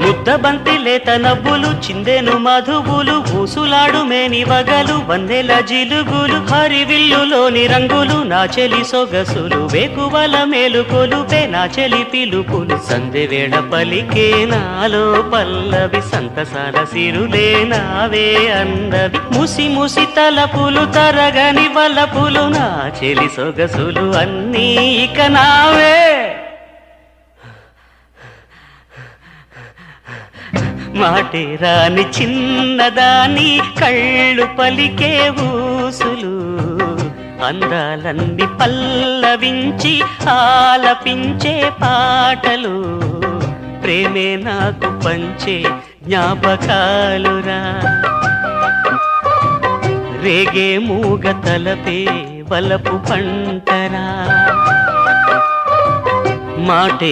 ముద్దబంతి లేత నవ్వులు చిందెను మధువులు ఊసులాడు మేని వగలు వందెల జిలుగులు హరివిల్లులోని రంగులు నా చెలి సొగసులు వేకువల మేలుకొలుపే నా చెలి పిలుపులు సందెవేళ పలికే నాలో పల్లవి సంతసాల సిరులే నావే అందవి ముసి ముసి తలపులు తరగని వలపులు నా చెలి సొగసులు అన్నీ ఇక నావే మాటే రాని చిన్నదాని కళ్ళు పలికే ఊసులు అందాలన్నీ పల్లవించి ఆలపించే పాటలు ప్రేమే నాకు పంచే జ్ఞాపకాలురా రేగే మూగ తలపే వలపు పంటరా మాటే